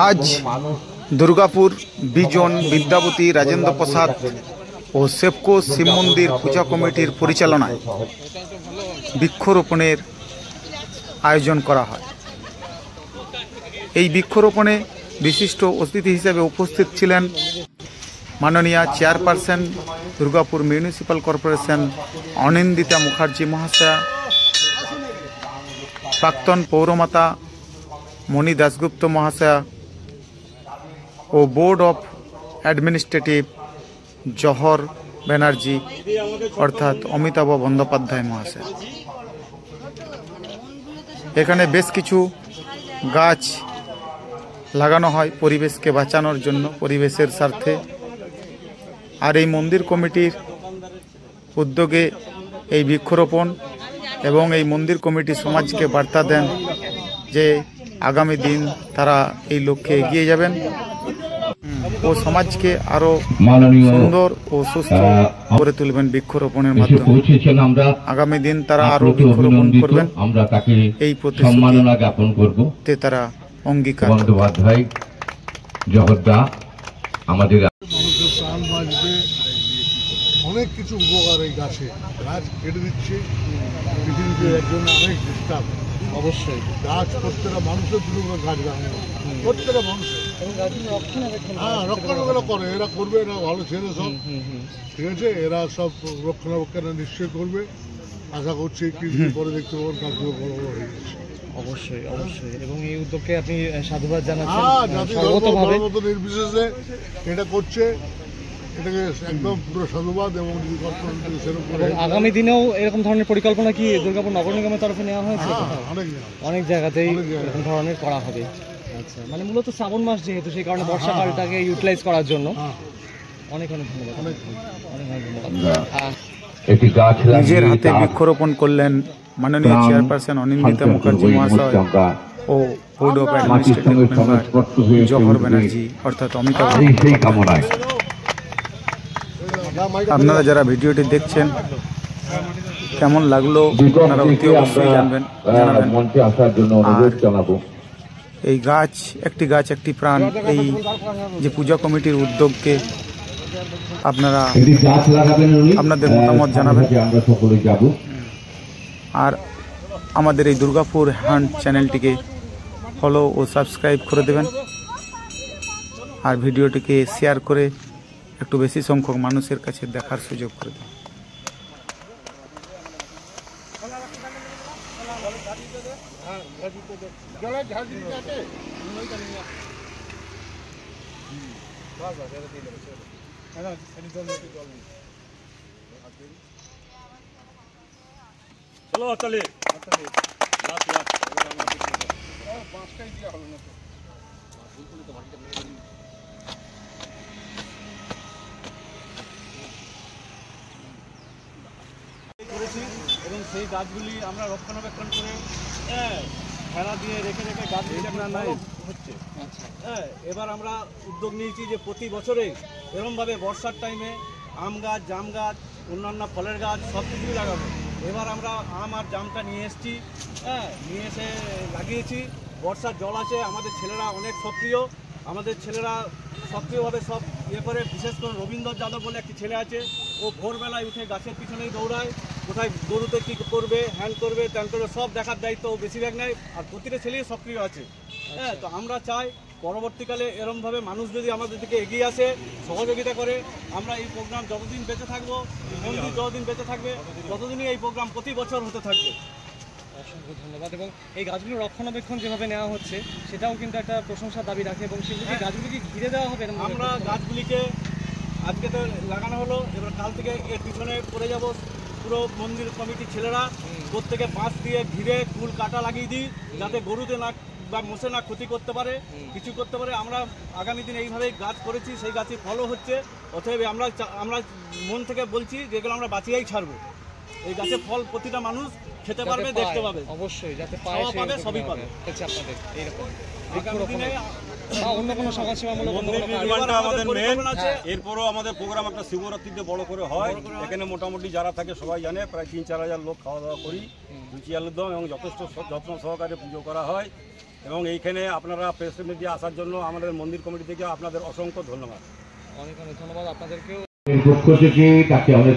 আজ দুর্গাপুর বিজন বিদ্যাপতি রাজেন্দ্র প্রসাদ ও সেপকো শিব মন্দির পূজা কমিটির পরিচালনায় বৃক্ষরোপণের আয়োজন করা হয়। এই বৃক্ষরোপণে বিশিষ্ট অতিথি হিসেবে উপস্থিত ছিলেন মাননীয় chairperson Durgapur municipal corporation Anindita Mukherjee মহাশয়া, প্রাক্তন পৌরমাতা মণি দাশগুপ্ত মহাশয়া ও board of administrative Jahar Banerjee অর্থাৎ অমিতাভ বন্দ্যোপাধ্যায় মহাশয়। এখানে বেশ কিছু গাছ লাগানো হয় পরিবেশকে বাঁচানোর জন্য, পরিবেশের স্বার্থে। আর এই মন্দির কমিটির উদ্যোগে এই বৃক্ষরোপণ এবং এই মন্দির কমিটি সমাজকে বার্তা দেন যে আগামী দিন তারা এই লক্ষ্যে এগিয়ে যাবেন ও সমাজকে আরো সুন্দর ও সুস্থ করে তুলবেন বৃক্ষরোপণের মাধ্যমে। আগামী দিন তারা আরো বৃক্ষরোপণ করবেন, এই প্রতিশ্রুতি জ্ঞাপন করব তারা অঙ্গীকার। বন্দ্যোপাধ্যায় জগদ্দা আমাদের প্রাণ বাঁচবে, অনেক কিছু উপকার এই গাছে। গাছ কেটে দিচ্ছে পৃথিবীতে একজন অনেক ডিস্টার্ব। অবশ্যই গাছ প্রত্যেকটা মানুষের দুটো করে গাছ লাগানো, প্রত্যেকটা মানুষের। হ্যাঁ, রক্ষণাবেক্ষণ করে, এরা করবে, এরা ভালো ছেলে সব, ঠিক আছে। এরা সব রক্ষণাবেক্ষণ নিশ্চয়ই করবে, আশা করছি। কিছুদিন পরে দেখতে পাবেন গাছগুলো বড় বড় হয়ে গেছে। অবশ্যই অবশ্যই, এবং এই উদ্যোগকে আপনি সাধুবাদ জানাচ্ছেন। জাতি ধর্ম নির্বিশেষে এটা করছে, এটাকে একদম পুরো সাধুবাদ। এবং আগামী দিনেও এরকম ধরনের পরিকল্পনা কি দুর্গাপুর নগর নিগমের তরফে নেওয়া হয়েছে? অনেক জায়গাতেই এরকম ধরনের করা হবে। আচ্ছা, মানে মূলত শ্রাবণ মাস যেহেতু, সেই কারণে বর্ষাকালটাকে ইউটিলাইজ করার জন্য অনেক অনেক ধন্যবাদ। নিজের হাতে বৃক্ষরোপণ করলেন মাননীয় চেয়ারপারসন অনিন্দিতা মুখার্জি মহাশয় ও বোর্ড অফ অ্যাডমিনিস্ট্রেটিভ মেম্বার জহর ব্যানার্জি অর্থাৎ অমিতাভ। আপনারা যারা ভিডিওটি দেখছেন কেমন লাগলো আপনারা অতি অবশ্যই জানাবেন। এই গাছ একটি গাছ একটি প্রাণ, এই যে পূজা কমিটির উদ্যোগকে আপনারা আপনাদের মতামত জানাবেন। আর আমাদের এই দুর্গাপুর হান্ট চ্যানেলটিকে ফলো ও সাবস্ক্রাইব করে দেবেন। আর ভিডিওটিকে শেয়ার করে একটু বেশি সংখ্যক মানুষের কাছে দেখার সুযোগ করে দেবেন। চলো চলে করেছি এবং সেই গাছগুলি আমরা রক্ষণাবেক্ষণ করে খেলা দিয়ে রেখে রেখে গাছগুলি হচ্ছে। এবার আমরা উদ্যোগ নিয়েছি যে প্রতি বছরে এরকমভাবে বর্ষার টাইমে আম গাছ, জাম গাছ, অন্যান্য ফলের গাছ সব কিছুই লাগাবো। এবার আমরা আম আর জামটা নিয়ে এসেছি, নিয়ে এসে লাগিয়েছি। বর্ষার জল আছে, আমাদের ছেলেরা অনেক সক্রিয়, আমাদের ছেলেরা সক্রিয়ভাবে সব ইয়ে করে। বিশেষ করে রবীন্দ্র যাদব বলে একটি ছেলে আছে, ও ভোরবেলায় উঠে গাছের পিছনেই দৌড়ায়, কোথায় গরুতে কী করবে, হ্যান্ড করবে, ত্যান করবে, সব দেখার দায়িত্ব ও বেশিরভাগ নেয়। আর প্রতিটা ছেলেই সক্রিয় আছে। তো আমরা চাই পরবর্তীকালে এরমভাবে মানুষ যদি আমাদের দিকে এগিয়ে আসে, সহযোগিতা করে, আমরা এই প্রোগ্রাম যতদিন বেঁচে থাকবো, মন্দির যতদিন বেঁচে থাকবে, ততদিনই এই প্রোগ্রাম প্রতি বছর হতে থাকবে। অসংখ্য ধন্যবাদ। এবং এই গাছগুলোর রক্ষণাবেক্ষণ যেভাবে নেওয়া হচ্ছে সেটাও কিন্তু একটা প্রশংসার দাবি রাখে। এবং সেগুলি গাছগুলিকে ঘিরে দেওয়া হবে। আমরা গাছগুলিকে আজকে তো লাগানো হলো, এবার কাল থেকে এর পিছনে পড়ে যাব পুরো মন্দির কমিটির ছেলেরা, প্রত্যেকে বাঁশ দিয়ে ঘিরে ফুল কাটা লাগিয়ে দিই, যাতে গরুতে না বা মশে না ক্ষতি করতে পারে, কিছু করতে পারে। আমরা আগামী দিনে এইভাবেই গাছ করেছি, সেই গাছই ফলও হচ্ছে। অতএব আমরা মন থেকে বলছি যেগুলো আমরা বাঁচিয়েই ছাড়বো। এই গাছের ফল প্রতিটা মানুষ খেতে পারবে, দেখতে পাবে, অবশ্যই যাতে পাবে, সবই পাবে। আপনাদের এইরকম অন্য কোনো সমাজসেবামূলক আমাদের মেন। এরপরও আমাদের প্রোগ্রাম একটা শিবরাত্রিতে বড় করে হয়। এখানে মোটামুটি যারা থাকে সবাই জানে, প্রায় 3-4 হাজার লোক খাওয়া দাওয়া করি, লুচি আলুর দম, এবং যথেষ্ট যত্ন সহকারে পুজো করা হয়। এবং এইখানে আপনারা প্রেস মিডিয়া আসার জন্য আমাদের মন্দির কমিটি থেকে আপনাদের অসংখ্য ধন্যবাদ। অনেক অনেক ধন্যবাদ আপনাদেরকেও। পক্ষ থেকে তাকে অনেক